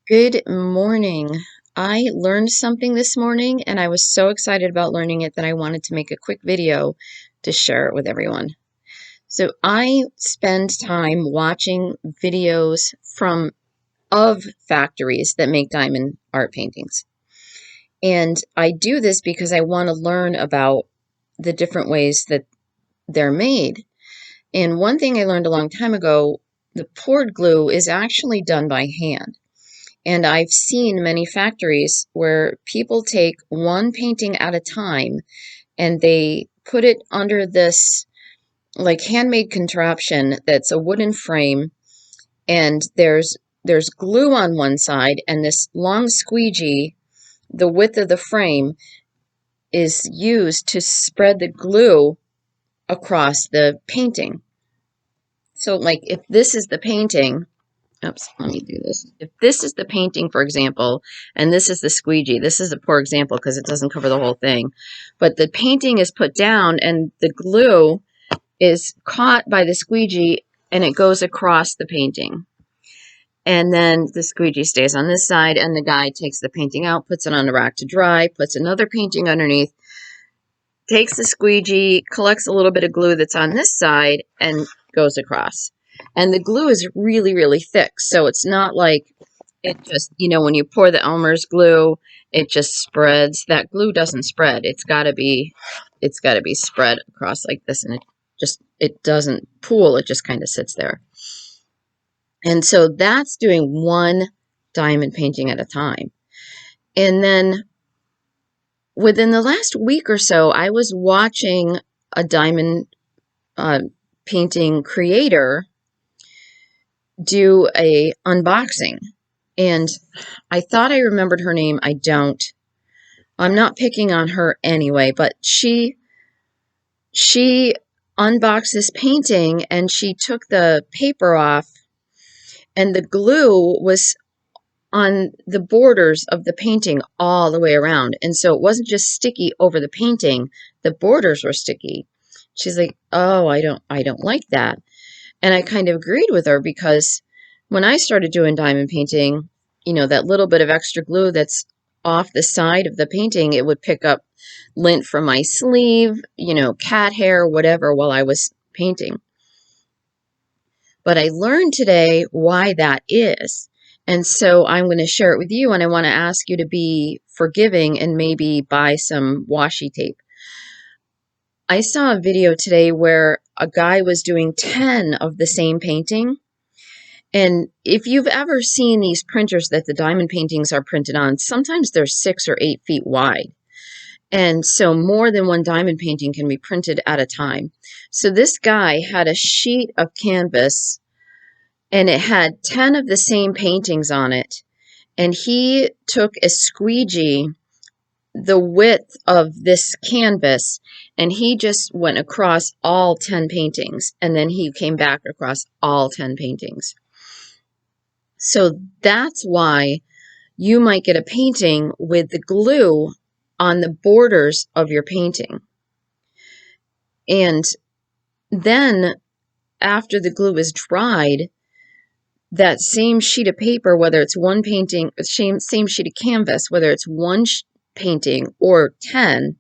Good morning. I learned something this morning and I was so excited about learning it that I wanted to make a quick video to share it with everyone. So I spend time watching videos of factories that make diamond art paintings. And I do this because I want to learn about the different ways that they're made. And one thing I learned a long time ago, the poured glue is actually done by hand. And I've seen many factories where people take one painting at a time and they put it under this like handmade contraption that's a wooden frame, and there's glue on one side, and this long squeegee, the width of the frame, is used to spread the glue across the painting. So like if this is the painting, oops, let me do this. If this is the painting, for example, and this is the squeegee, this is a poor example because it doesn't cover the whole thing, but the painting is put down and the glue is caught by the squeegee and it goes across the painting. And then the squeegee stays on this side and the guy takes the painting out, puts it on a rack to dry, puts another painting underneath, takes the squeegee, collects a little bit of glue that's on this side and goes across. And the glue is really, really thick. So it's not like it just, when you pour the Elmer's glue, it just spreads. That glue doesn't spread. It's got to be spread across like this, and it doesn't pool. It just kind of sits there. And so that's doing one diamond painting at a time. And then within the last week or so, I was watching a diamond painting creator do a unboxing, and I thought I remembered her name. I don't. I'm not picking on her anyway, but she unboxed this painting and she took the paper off, and the glue was on the borders of the painting all the way around. And so it wasn't just sticky over the painting, the borders were sticky. She's like, "Oh, I don't like that." And I kind of agreed with her because when I started doing diamond painting, that little bit of extra glue that's off the side of the painting, it would pick up lint from my sleeve, cat hair, whatever, while I was painting. But I learned today why that is. And so I'm going to share it with you, and I want to ask you to be forgiving and maybe buy some washi tape. I saw a video today where a guy was doing 10 of the same painting. And if you've ever seen these printers that the diamond paintings are printed on, sometimes they're 6 or 8 feet wide. And so more than one diamond painting can be printed at a time. So this guy had a sheet of canvas and it had 10 of the same paintings on it. And he took a squeegee the width of this canvas, and he just went across all 10 paintings, and then he came back across all 10 paintings. So that's why you might get a painting with the glue on the borders of your painting. And then after the glue is dried, that same sheet of paper, whether it's one painting, same sheet of canvas, whether it's one painting or 10,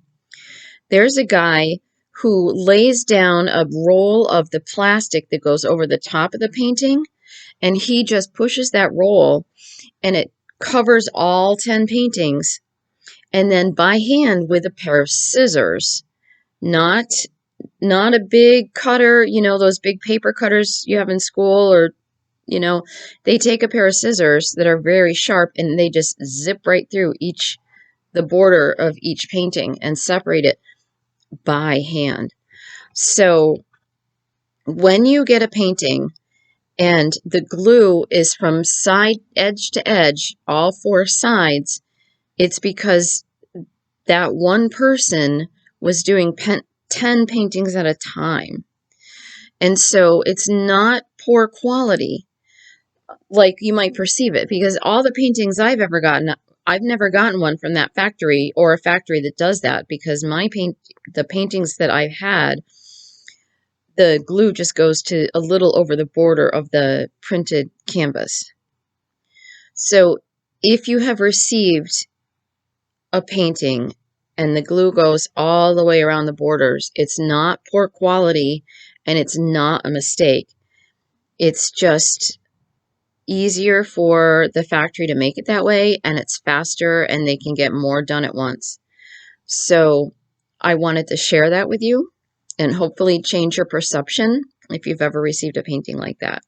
there's a guy who lays down a roll of the plastic that goes over the top of the painting, and he just pushes that roll and it covers all 10 paintings. And then by hand with a pair of scissors, not a big cutter, those big paper cutters you have in school, or they take a pair of scissors that are very sharp and they just zip right through the border of each painting and separate it by hand. So when you get a painting and the glue is from side edge to edge, all 4 sides, it's because that one person was doing 10 paintings at a time. And so it's not poor quality like you might perceive it, because all the paintings I've ever gotten, I've never gotten one from that factory or a factory that does that, because the paintings that I've had, the glue just goes to a little over the border of the printed canvas. So If you have received a painting and the glue goes all the way around the borders, it's not poor quality and it's not a mistake. It's just easier for the factory to make it that way, and it's faster and they can get more done at once. So I wanted to share that with you and hopefully change your perception if you've ever received a painting like that.